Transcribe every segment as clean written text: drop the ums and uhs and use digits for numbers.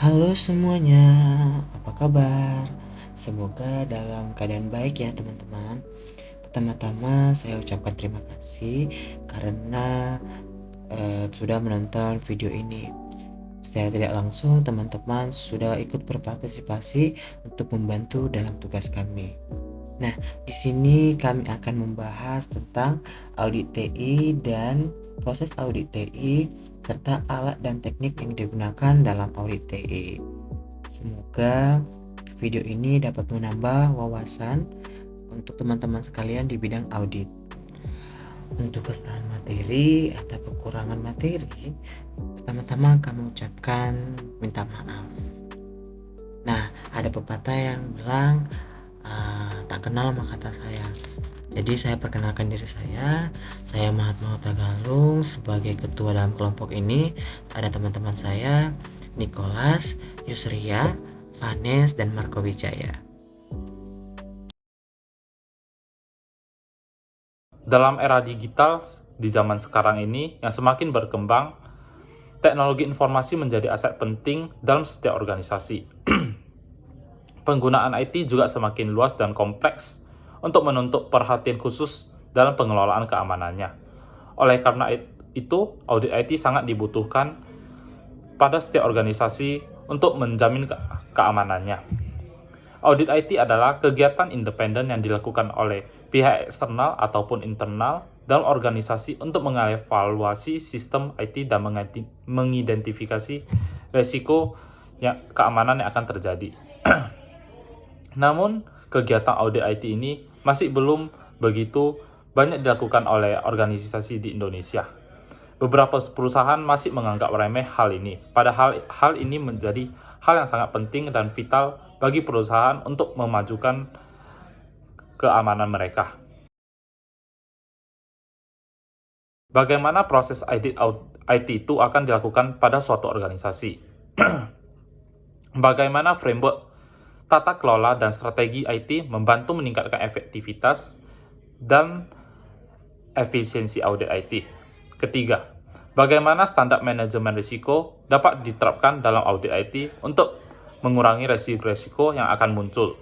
Halo semuanya, apa kabar? Semoga dalam keadaan baik ya teman-teman. Pertama-tama saya ucapkan terima kasih karena sudah menonton video ini. Secara tidak langsung teman-teman sudah ikut berpartisipasi untuk membantu dalam tugas kami. Nah, di sini kami akan membahas tentang audit TI dan proses audit TI serta alat dan teknik yang digunakan dalam audit TI. Semoga video ini dapat menambah wawasan untuk teman-teman sekalian di bidang audit. Untuk kesalahan materi atau kekurangan materi, pertama-tama kami ucapkan minta maaf. Nah, ada pepatah yang bilang tak kenal maka kata sayang. Jadi saya perkenalkan diri saya Mahatma Tagalung sebagai ketua dalam kelompok ini. Ada teman-teman saya, Nicholas, Yusria, Vanes, dan Marco Wijaya. Dalam era digital di zaman sekarang ini yang semakin berkembang, teknologi informasi menjadi aset penting dalam setiap organisasi. Penggunaan IT juga semakin luas dan kompleks untuk menuntut perhatian khusus dalam pengelolaan keamanannya. Oleh karena itu, audit IT sangat dibutuhkan pada setiap organisasi untuk menjamin keamanannya. Audit IT adalah kegiatan independen yang dilakukan oleh pihak eksternal ataupun internal dalam organisasi untuk mengevaluasi sistem IT dan mengidentifikasi resiko keamanan yang akan terjadi. Namun, kegiatan audit IT ini masih belum begitu banyak dilakukan oleh organisasi di Indonesia. Beberapa perusahaan masih menganggap remeh hal ini, padahal hal ini menjadi hal yang sangat penting dan vital bagi perusahaan untuk memajukan keamanan mereka. Bagaimana proses audit IT itu akan dilakukan pada suatu organisasi? Bagaimana framework tata kelola dan strategi IT membantu meningkatkan efektivitas dan efisiensi audit IT. Ketiga, bagaimana standar manajemen risiko dapat diterapkan dalam audit IT untuk mengurangi resiko-resiko yang akan muncul.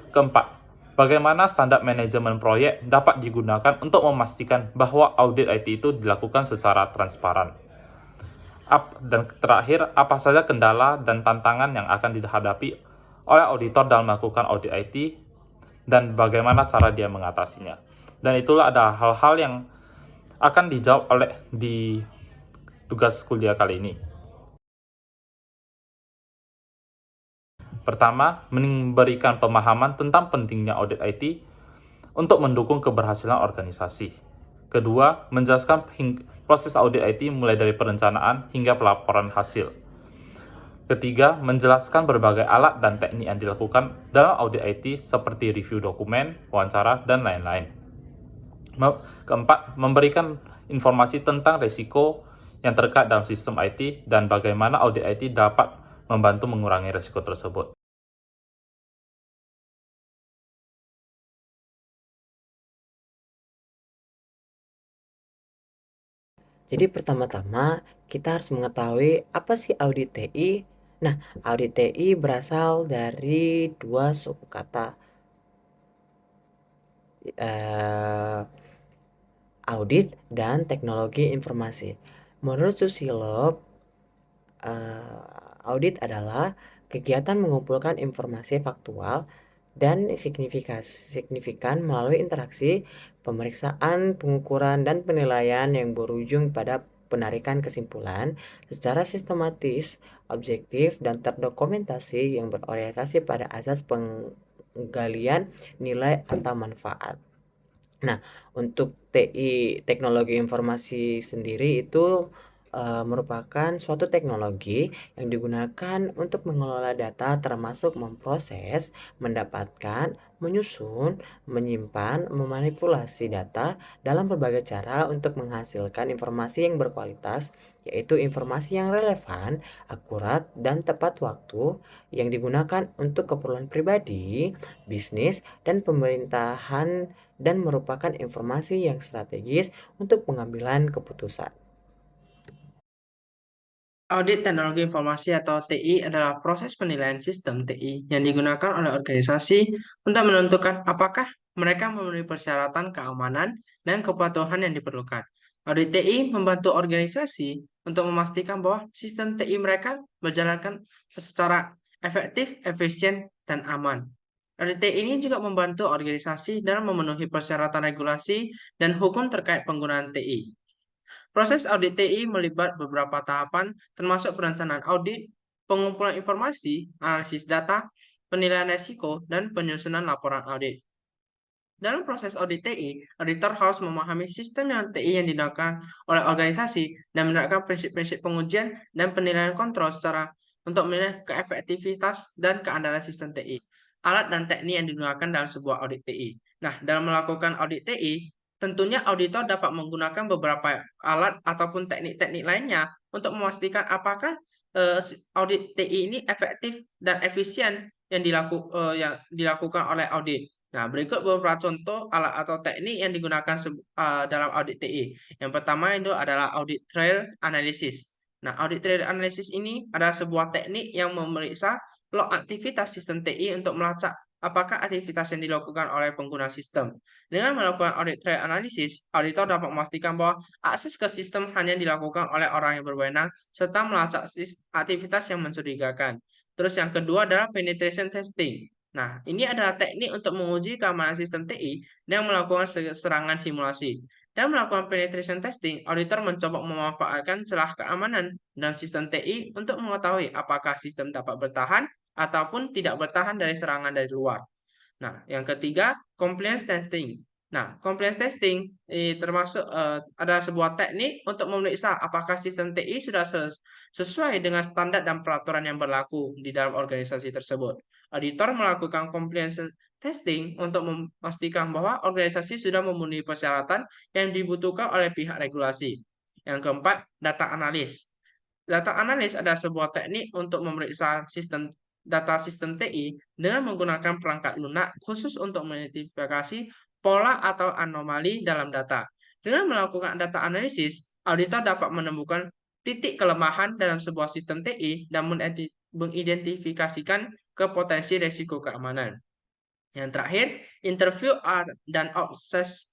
Keempat, bagaimana standar manajemen proyek dapat digunakan untuk memastikan bahwa audit IT itu dilakukan secara transparan. Dan terakhir, apa saja kendala dan tantangan yang akan dihadapi oleh auditor dalam melakukan audit IT dan bagaimana cara dia mengatasinya. Dan itulah ada hal-hal yang akan dijawab oleh di tugas kuliah kali ini. Pertama, memberikan pemahaman tentang pentingnya audit IT untuk mendukung keberhasilan organisasi. Kedua, menjelaskan proses audit IT mulai dari perencanaan hingga pelaporan hasil. Ketiga, menjelaskan berbagai alat dan teknik yang dilakukan dalam audit IT seperti review dokumen, wawancara, dan lain-lain. Keempat, memberikan informasi tentang risiko yang terkait dalam sistem IT dan bagaimana audit IT dapat membantu mengurangi risiko tersebut. Jadi pertama-tama kita harus mengetahui apa sih audit TI. Nah, audit TI berasal dari dua suku kata, audit dan teknologi informasi. Menurut Susilo, audit adalah kegiatan mengumpulkan informasi faktual dan signifikan melalui interaksi, pemeriksaan, pengukuran, dan penilaian yang berujung pada penarikan kesimpulan secara sistematis, objektif, dan terdokumentasi yang berorientasi pada asas penggalian nilai atau manfaat. Nah, untuk TI, teknologi informasi sendiri itu merupakan suatu teknologi yang digunakan untuk mengelola data termasuk memproses, mendapatkan, menyusun, menyimpan, memanipulasi data dalam berbagai cara untuk menghasilkan informasi yang berkualitas, yaitu informasi yang relevan, akurat, dan tepat waktu yang digunakan untuk keperluan pribadi, bisnis, dan pemerintahan dan merupakan informasi yang strategis untuk pengambilan keputusan. Audit teknologi informasi atau TI adalah proses penilaian sistem TI yang digunakan oleh organisasi untuk menentukan apakah mereka memenuhi persyaratan keamanan dan kepatuhan yang diperlukan. Audit TI membantu organisasi untuk memastikan bahwa sistem TI mereka berjalankan secara efektif, efisien, dan aman. Audit TI ini juga membantu organisasi dalam memenuhi persyaratan regulasi dan hukum terkait penggunaan TI. Proses audit TI melibat beberapa tahapan, termasuk perencanaan audit, pengumpulan informasi, analisis data, penilaian risiko, dan penyusunan laporan audit. Dalam proses audit TI, auditor harus memahami sistem TI yang digunakan oleh organisasi dan menerapkan prinsip-prinsip pengujian dan penilaian kontrol secara untuk menilai keefektivitas dan keandalan sistem TI. Alat dan teknik yang digunakan dalam sebuah audit TI. Nah, dalam melakukan audit TI, tentunya auditor dapat menggunakan beberapa alat ataupun teknik-teknik lainnya untuk memastikan apakah audit TI ini efektif dan efisien yang dilakukan oleh audit. Nah, berikut beberapa contoh alat atau teknik yang digunakan dalam audit TI. Yang pertama itu adalah audit trail analysis. Nah, audit trail analysis ini adalah sebuah teknik yang memeriksa log aktivitas sistem TI untuk melacak apakah aktivitas yang dilakukan oleh pengguna sistem. Dengan melakukan audit trail analysis, auditor dapat memastikan bahwa akses ke sistem hanya dilakukan oleh orang yang berwenang serta melacak aktivitas yang mencurigakan. Terus yang kedua adalah penetration testing. Nah, ini adalah teknik untuk menguji keamanan sistem TI dengan melakukan serangan simulasi. Dan melakukan penetration testing, auditor mencoba memanfaatkan celah keamanan dalam sistem TI untuk mengetahui apakah sistem dapat bertahan ataupun tidak bertahan dari serangan dari luar. Nah, yang ketiga, compliance testing. Nah, compliance testing adalah sebuah teknik untuk memeriksa apakah sistem TI sudah sesuai dengan standar dan peraturan yang berlaku di dalam organisasi tersebut. Auditor melakukan compliance testing untuk memastikan bahwa organisasi sudah memenuhi persyaratan yang dibutuhkan oleh pihak regulasi. Yang keempat, data analis. Data analis adalah sebuah teknik untuk memeriksa data sistem TI dengan menggunakan perangkat lunak khusus untuk mengidentifikasi pola atau anomali dalam data. Dengan melakukan data analisis, auditor dapat menemukan titik kelemahan dalam sebuah sistem TI dan mengidentifikasikan ke potensi risiko keamanan. Yang terakhir, interview dan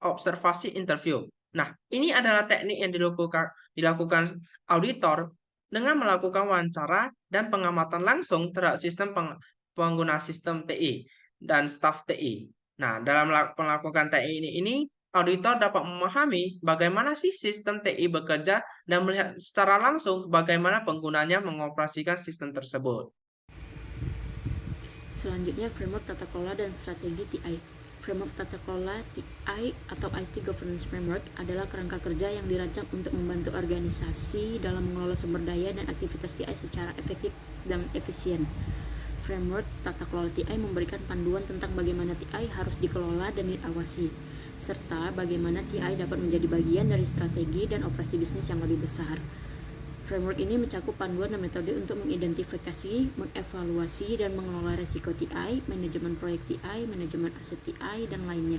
observasi interview. Nah, ini adalah teknik yang dilakukan auditor dengan melakukan wawancara dan pengamatan langsung terhadap pengguna sistem TI dan staf TI. Nah, dalam melakukan TI ini, auditor dapat memahami bagaimana sih sistem TI bekerja dan melihat secara langsung bagaimana penggunanya mengoperasikan sistem tersebut. Selanjutnya, framework tata kelola dan strategi TI. Framework tata kelola TI atau IT Governance Framework adalah kerangka kerja yang dirancang untuk membantu organisasi dalam mengelola sumber daya dan aktivitas TI secara efektif dan efisien. Framework tata kelola TI memberikan panduan tentang bagaimana TI harus dikelola dan diawasi, serta bagaimana TI dapat menjadi bagian dari strategi dan operasi bisnis yang lebih besar. Framework ini mencakup panduan dan metode untuk mengidentifikasi, mengevaluasi, dan mengelola risiko TI, manajemen proyek TI, manajemen aset TI, dan lainnya.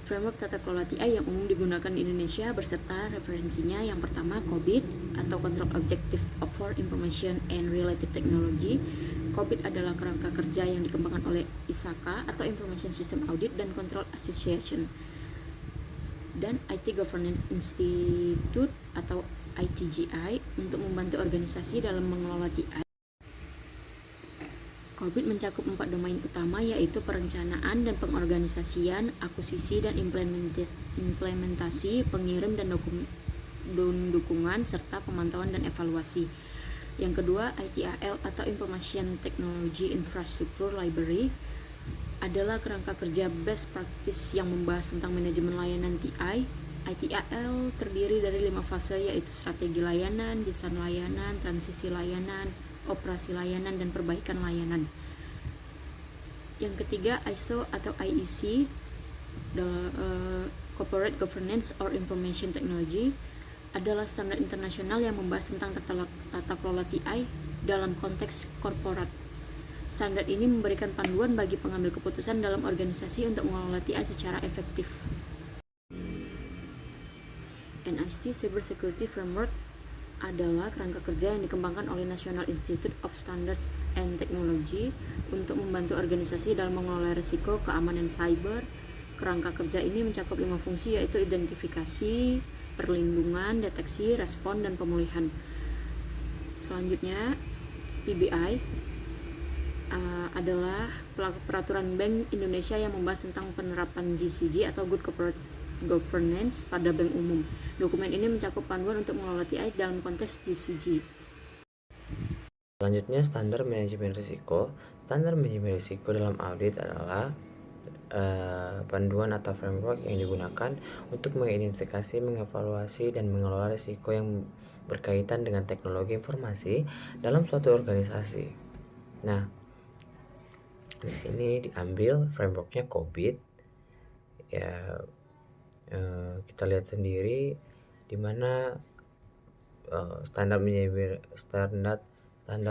Framework tata kelola TI yang umum digunakan di Indonesia beserta referensinya yang pertama COBIT atau Control Objective for Information and Related Technology. COBIT adalah kerangka kerja yang dikembangkan oleh ISACA atau Information System Audit dan Control Association, dan IT Governance Institute atau ITGI untuk membantu organisasi dalam mengelola TI. COBIT mencakup 4 domain utama, yaitu perencanaan dan pengorganisasian, akuisisi dan implementasi, pengirim dan dukungan, serta pemantauan dan evaluasi. Yang kedua, ITAL atau Information Technology Infrastructure Library adalah kerangka kerja best practice yang membahas tentang manajemen layanan TI. ITAL terdiri dari 5 fase, yaitu strategi layanan, desain layanan, transisi layanan, operasi layanan, dan perbaikan layanan. Yang ketiga, ISO atau IEC, Corporate Governance or Information Technology, adalah standar internasional yang membahas tentang tata kelola TI dalam konteks korporat. Standar ini memberikan panduan bagi pengambil keputusan dalam organisasi untuk mengelola TI secara efektif. NIST Cyber Security Framework adalah kerangka kerja yang dikembangkan oleh National Institute of Standards and Technology untuk membantu organisasi dalam mengelola risiko keamanan cyber. Kerangka kerja ini mencakup 5 fungsi, yaitu identifikasi, perlindungan, deteksi, respon, dan pemulihan. Selanjutnya, PBI adalah peraturan Bank Indonesia yang membahas tentang penerapan GCG atau Good Corporate Governance pada bank umum. Dokumen ini mencakup panduan untuk mengelola TI dalam konteks GCG. Selanjutnya, standar manajemen risiko. Standar manajemen risiko dalam audit adalah panduan atau framework yang digunakan untuk mengidentifikasi, mengevaluasi, dan mengelola risiko yang berkaitan dengan teknologi informasi dalam suatu organisasi. Nah, di sini diambil frameworknya COBIT. Ya, kita lihat sendiri di mana standar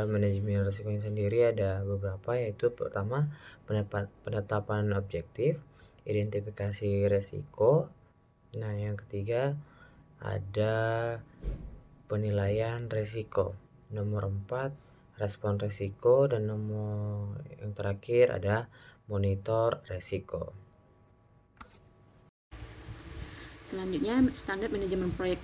manajemen risiko sendiri ada beberapa, yaitu pertama penetapan objektif, identifikasi risiko. Nah, yang ketiga ada penilaian risiko. Nomor 4 respon risiko, dan nomor yang terakhir ada monitor risiko. Selanjutnya, standar manajemen proyek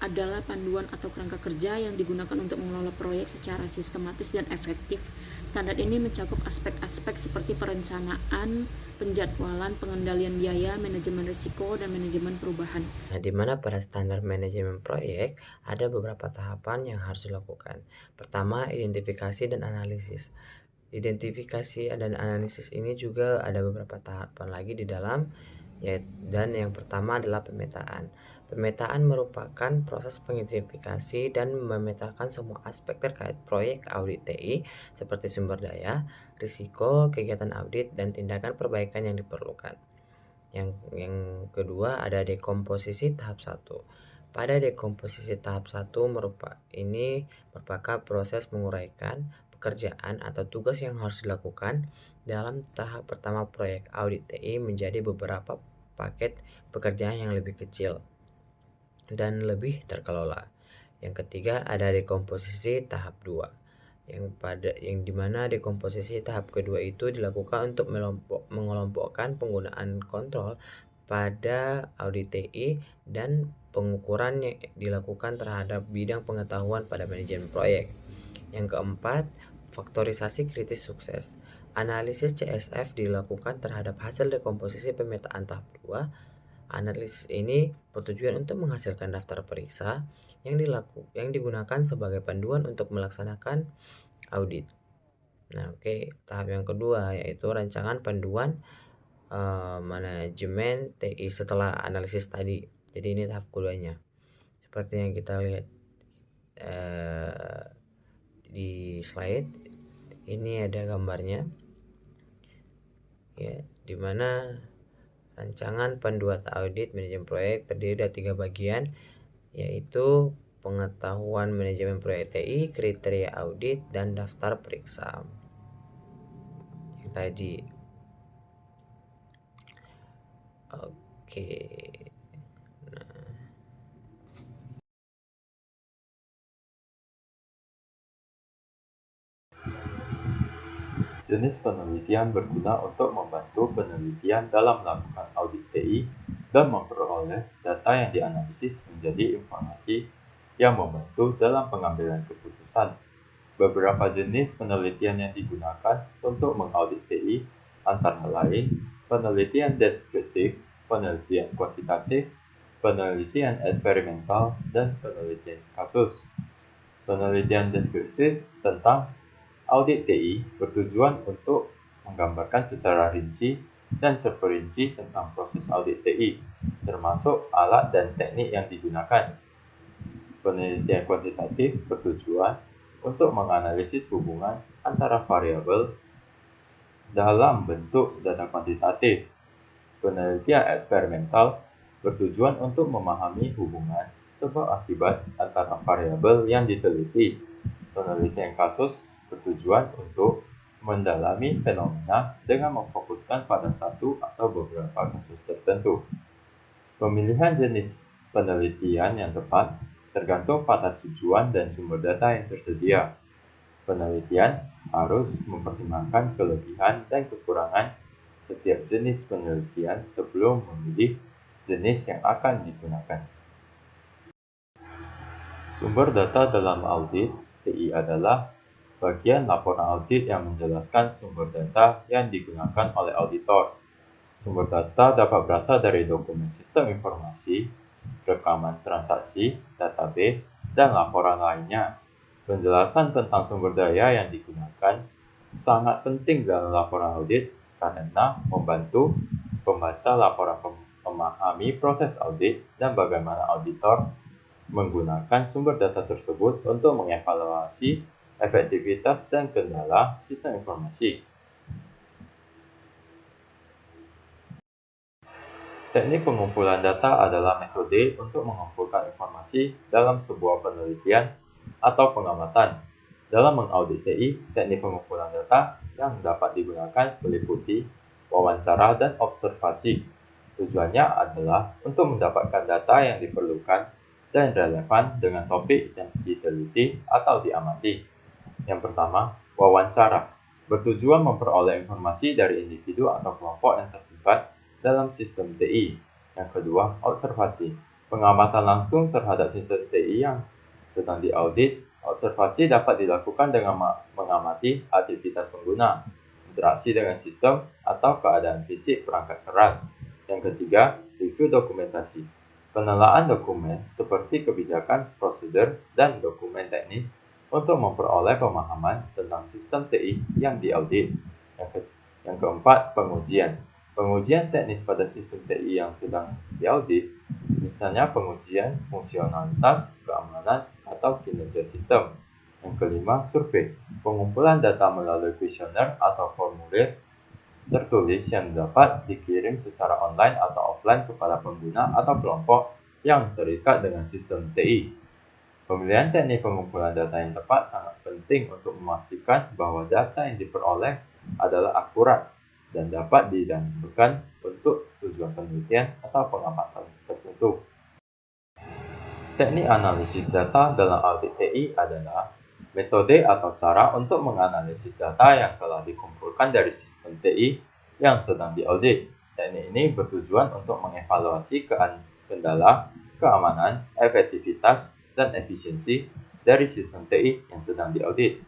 adalah panduan atau kerangka kerja yang digunakan untuk mengelola proyek secara sistematis dan efektif. Standar ini mencakup aspek-aspek seperti perencanaan, penjadwalan, pengendalian biaya, manajemen risiko, dan manajemen perubahan. Nah, di mana pada standar manajemen proyek ada beberapa tahapan yang harus dilakukan. Pertama, identifikasi dan analisis. Identifikasi dan analisis ini juga ada beberapa tahapan lagi di dalam, dan yang pertama adalah pemetaan. Pemetaan merupakan proses pengidentifikasi dan memetakan semua aspek terkait proyek audit TI seperti sumber daya, risiko, kegiatan audit, dan tindakan perbaikan yang diperlukan. Yang kedua ada dekomposisi tahap 1. Pada dekomposisi tahap 1 merupakan proses menguraikan pekerjaan atau tugas yang harus dilakukan dalam tahap pertama proyek audit TI menjadi beberapa paket pekerjaan yang lebih kecil dan lebih terkelola. Yang ketiga ada dekomposisi tahap 2. Yang dimana dekomposisi tahap kedua itu dilakukan untuk mengelompokkan penggunaan kontrol pada audit TI dan pengukuran yang dilakukan terhadap bidang pengetahuan pada manajemen proyek. Yang keempat, faktorisasi kritis sukses. Analisis CSF dilakukan terhadap hasil dekomposisi pemetaan tahap 2. Analisis ini bertujuan untuk menghasilkan daftar periksa yang digunakan sebagai panduan untuk melaksanakan audit. Nah, tahap yang kedua yaitu rancangan panduan manajemen TI setelah analisis tadi. Jadi ini tahap keduanya. Seperti yang kita lihat di slide ini ada gambarnya, ya, dimana rancangan panduan audit manajemen proyek terdiri dari 3 bagian, yaitu pengetahuan manajemen proyek TI, kriteria audit, dan daftar periksa. Yang tadi. Jenis penelitian berguna untuk membantu penelitian dalam melakukan audit TI dan memperoleh data yang dianalisis menjadi informasi yang membantu dalam pengambilan keputusan. Beberapa jenis penelitian yang digunakan untuk mengaudit TI antara lain penelitian deskriptif, penelitian kuantitatif, penelitian eksperimental, dan penelitian kasus. Penelitian deskriptif tentang audit TI bertujuan untuk menggambarkan secara rinci dan terperinci tentang proses audit TI, termasuk alat dan teknik yang digunakan. Penelitian kuantitatif bertujuan untuk menganalisis hubungan antara variabel dalam bentuk data kuantitatif. Penelitian eksperimental bertujuan untuk memahami hubungan sebab akibat antara variabel yang diteliti. Penelitian kasus bertujuan untuk mendalami fenomena dengan memfokuskan pada satu atau beberapa kasus tertentu. Pemilihan jenis penelitian yang tepat tergantung pada tujuan dan sumber data yang tersedia. Penelitian harus mempertimbangkan kelebihan dan kekurangan setiap jenis penelitian sebelum memilih jenis yang akan digunakan. Sumber data dalam audit TI adalah bagian laporan audit yang menjelaskan sumber data yang digunakan oleh auditor. Sumber data dapat berasal dari dokumen sistem informasi, rekaman transaksi, database, dan laporan lainnya. Penjelasan tentang sumber daya yang digunakan sangat penting dalam laporan audit karena membantu pembaca laporan memahami proses audit dan bagaimana auditor menggunakan sumber data tersebut untuk mengevaluasi efektivitas dan kendala sistem informasi. Teknik pengumpulan data adalah metode untuk mengumpulkan informasi dalam sebuah penelitian atau pengamatan. Dalam mengaudit TI, teknik pengumpulan data yang dapat digunakan meliputi wawancara dan observasi. Tujuannya adalah untuk mendapatkan data yang diperlukan dan relevan dengan topik yang diteliti atau diamati. Yang pertama, wawancara. Bertujuan memperoleh informasi dari individu atau kelompok yang terlibat dalam sistem TI. Yang kedua, observasi. Pengamatan langsung terhadap sistem TI yang sedang diaudit. Observasi dapat dilakukan dengan mengamati aktivitas pengguna, interaksi dengan sistem, atau keadaan fisik perangkat keras. Yang ketiga, review dokumentasi. Penelaan dokumen seperti kebijakan, prosedur, dan dokumen teknis untuk memperoleh pemahaman tentang sistem TI yang diaudit. Yang keempat, pengujian. Pengujian teknis pada sistem TI yang sedang diaudit, misalnya pengujian fungsionalitas, keamanan, atau kinerja sistem. Yang kelima, survei. Pengumpulan data melalui kuesioner atau formulir tertulis yang dapat dikirim secara online atau offline kepada pengguna atau kelompok yang terikat dengan sistem TI. Pemilihan teknik pengumpulan data yang tepat sangat penting untuk memastikan bahwa data yang diperoleh adalah akurat dan dapat didahulukan untuk tujuan penelitian atau pengamatan tertentu. Teknik analisis data dalam audit TI adalah metode atau cara untuk menganalisis data yang telah dikumpulkan dari sistem TI yang sedang diaudit. Teknik ini bertujuan untuk mengevaluasi kendala, keamanan, efektivitas, dan efisiensi dari sistem TI yang sedang diaudit.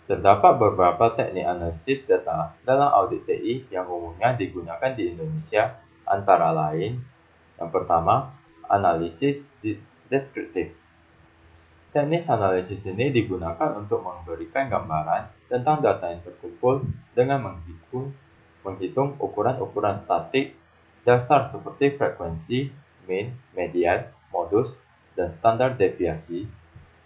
Terdapat beberapa teknik analisis data dalam audit TI yang umumnya digunakan di Indonesia, antara lain, yang pertama, analisis deskriptif. Teknik analisis ini digunakan untuk memberikan gambaran tentang data yang terkumpul dengan menghitung ukuran-ukuran statik dasar seperti frekuensi, mean, median, modus, dan standar deviasi.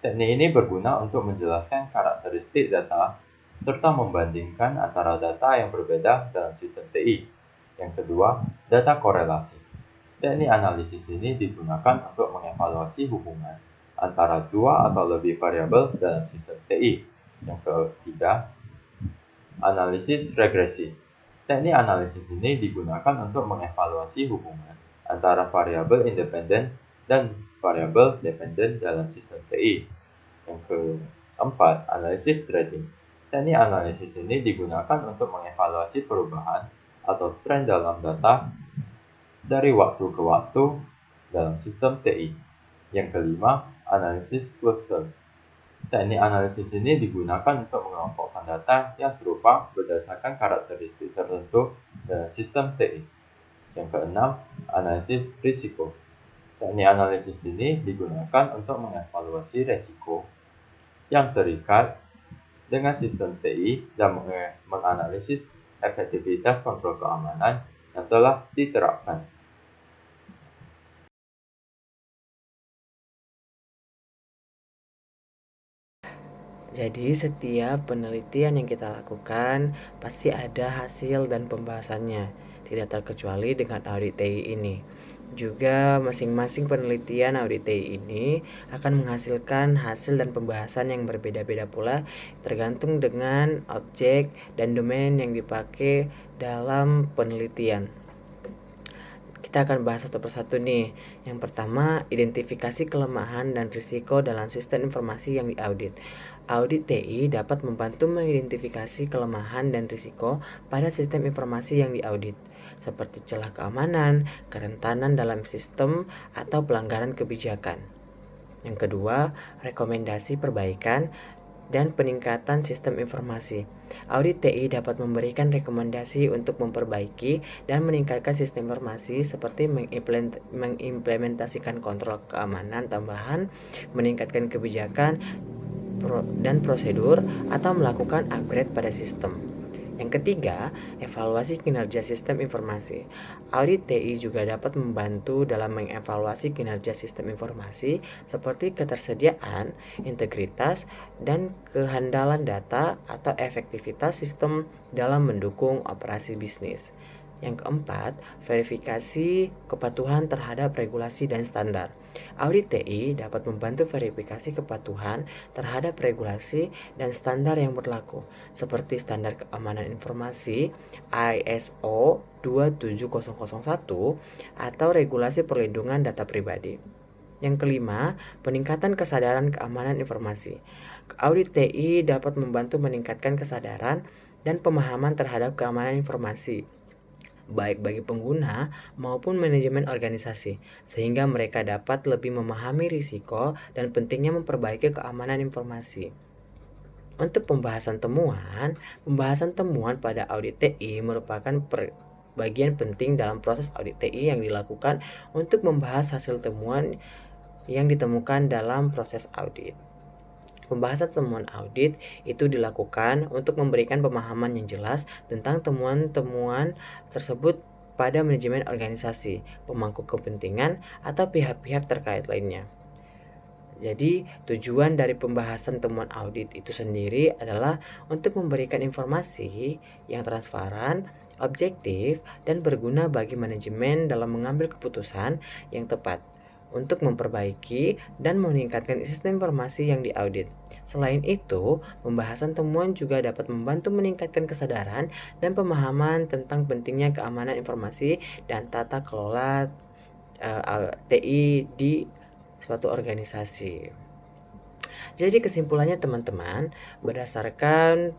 Teknik ini berguna untuk menjelaskan karakteristik data serta membandingkan antara data yang berbeda dalam sistem TI. Yang kedua, data korelasi. Teknik analisis ini digunakan untuk mengevaluasi hubungan antara dua atau lebih variabel dalam sistem TI. Yang ketiga, analisis regresi. Teknik analisis ini digunakan untuk mengevaluasi hubungan antara variabel independen dan variabel dependen dalam sistem TI. Yang keempat, analisis trending. Teknik analisis ini digunakan untuk mengevaluasi perubahan atau tren dalam data dari waktu ke waktu dalam sistem TI. Yang kelima, analisis cluster. Teknik analisis ini digunakan untuk mengelompokkan data yang serupa berdasarkan karakteristik tertentu dalam sistem TI. Yang keenam, analisis risiko. Teknik analisis ini digunakan untuk mengevaluasi risiko yang terikat dengan sistem TI dan menganalisis efektivitas kontrol keamanan yang telah diterapkan. Jadi setiap penelitian yang kita lakukan pasti ada hasil dan pembahasannya, tidak terkecuali dengan audit TI ini. Juga masing-masing penelitian audit TI ini akan menghasilkan hasil dan pembahasan yang berbeda-beda pula, tergantung dengan objek dan domain yang dipakai dalam penelitian. Kita akan bahas satu persatu nih. Yang pertama, identifikasi kelemahan dan risiko dalam sistem informasi yang diaudit. Audit TI dapat membantu mengidentifikasi kelemahan dan risiko pada sistem informasi yang diaudit, seperti celah keamanan, kerentanan dalam sistem, atau pelanggaran kebijakan. Yang kedua, rekomendasi perbaikan dan peningkatan sistem informasi. Audit TI dapat memberikan rekomendasi untuk memperbaiki dan meningkatkan sistem informasi seperti mengimplementasikan kontrol keamanan tambahan, meningkatkan kebijakan dan prosedur, atau melakukan upgrade pada sistem. Yang ketiga, evaluasi kinerja sistem informasi. Audit TI juga dapat membantu dalam mengevaluasi kinerja sistem informasi seperti ketersediaan, integritas, dan kehandalan data atau efektivitas sistem dalam mendukung operasi bisnis. Yang keempat, verifikasi kepatuhan terhadap regulasi dan standar. Audit TI dapat membantu verifikasi kepatuhan terhadap regulasi dan standar yang berlaku, seperti standar keamanan informasi ISO 27001 atau regulasi perlindungan data pribadi. Yang kelima, peningkatan kesadaran keamanan informasi. Audit TI dapat membantu meningkatkan kesadaran dan pemahaman terhadap keamanan informasi, baik bagi pengguna maupun manajemen organisasi, sehingga mereka dapat lebih memahami risiko dan pentingnya memperbaiki keamanan informasi. Untuk pembahasan temuan pada audit TI merupakan bagian penting dalam proses audit TI yang dilakukan untuk membahas hasil temuan yang ditemukan dalam proses audit. Pembahasan temuan audit itu dilakukan untuk memberikan pemahaman yang jelas tentang temuan-temuan tersebut pada manajemen organisasi, pemangku kepentingan, atau pihak-pihak terkait lainnya. Jadi, tujuan dari pembahasan temuan audit itu sendiri adalah untuk memberikan informasi yang transparan, objektif, dan berguna bagi manajemen dalam mengambil keputusan yang tepat untuk memperbaiki dan meningkatkan sistem informasi yang diaudit. Selain itu, pembahasan temuan juga dapat membantu meningkatkan kesadaran dan pemahaman tentang pentingnya keamanan informasi dan tata kelola TI di suatu organisasi. Jadi kesimpulannya teman-teman, berdasarkan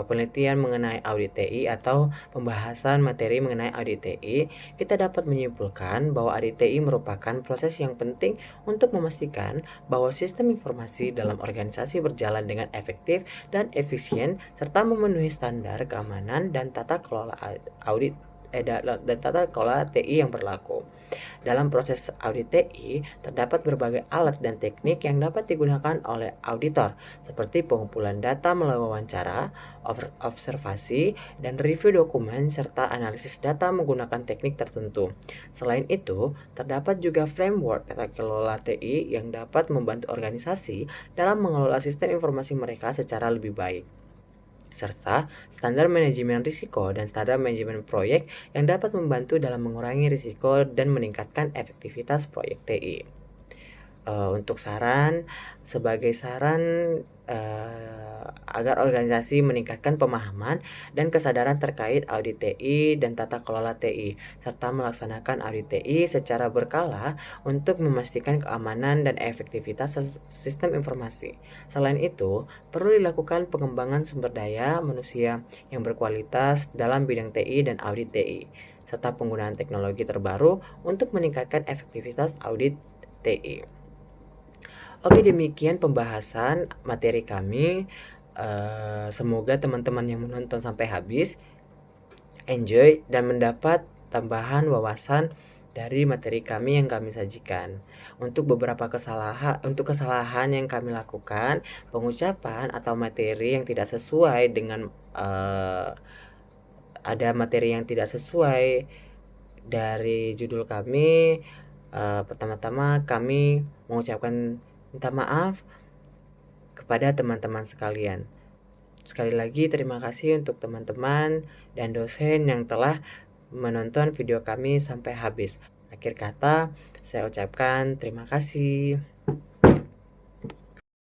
penelitian mengenai audit TI atau pembahasan materi mengenai audit TI, kita dapat menyimpulkan bahwa audit TI merupakan proses yang penting untuk memastikan bahwa sistem informasi dalam organisasi berjalan dengan efektif dan efisien serta memenuhi standar keamanan dan tata kelola TI yang berlaku. Dalam proses audit TI, terdapat berbagai alat dan teknik yang dapat digunakan oleh auditor, seperti pengumpulan data melalui wawancara, observasi, dan review dokumen, serta analisis data menggunakan teknik tertentu. Selain itu, terdapat juga framework tata kelola TI yang dapat membantu organisasi dalam mengelola sistem informasi mereka secara lebih baik, serta standar manajemen risiko dan standar manajemen proyek yang dapat membantu dalam mengurangi risiko dan meningkatkan efektivitas proyek TI. Untuk sebagai saran agar organisasi meningkatkan pemahaman dan kesadaran terkait audit TI dan tata kelola TI, serta melaksanakan audit TI secara berkala untuk memastikan keamanan dan efektivitas sistem informasi. Selain itu, perlu dilakukan pengembangan sumber daya manusia yang berkualitas dalam bidang TI dan audit TI, serta penggunaan teknologi terbaru untuk meningkatkan efektivitas audit TI. Oke, demikian pembahasan materi kami. Semoga teman-teman yang menonton sampai habis enjoy dan mendapat tambahan wawasan dari materi kami yang kami sajikan. Untuk beberapa kesalahan yang kami lakukan, pengucapan atau materi yang tidak sesuai dengan ada materi yang tidak sesuai dari judul kami, pertama-tama kami mengucapkan minta maaf kepada teman-teman sekalian. Sekali lagi terima kasih untuk teman-teman dan dosen yang telah menonton video kami sampai habis. Akhir kata, saya ucapkan terima kasih.